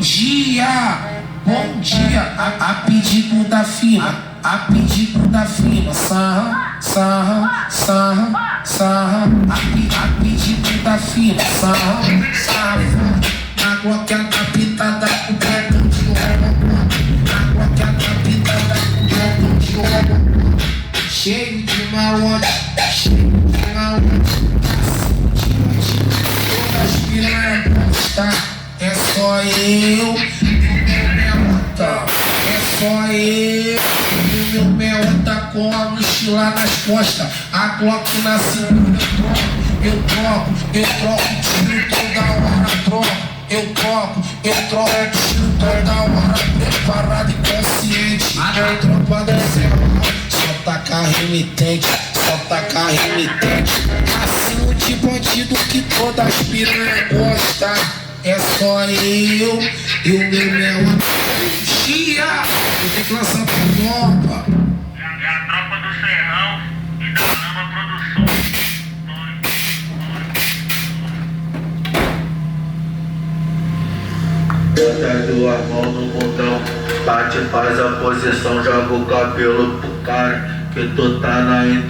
bom dia, a pedido da firma, a pedido da firma, sarra, sarra, sarra, sarra, a pedido da firma, sarra, sarra, na qualquer pitada com pé de ouro, na qualquer pitada com pé de ouro, cheio de malote, cheio de malote, todas piranhas, tá? É só eu, é só eu. E o meu mel tá com a mochila nas costas, a Glock na cintura. Eu troco, tiro toda hora, eu troco, tiro toda hora. Preparado e consciente, a tropa do céu. Só tacar remitente, só tacar remitente. Assim de bandido que todas piranhas gostam. É só eu e o meu mel. Chia, eu tenho que lançar pra tropa. É a tropa do Serrão e da Lama Produções. Bota duas mãos no botão, bate, faz a posição, joga o cabelo pro cara, que tu tá na intenção.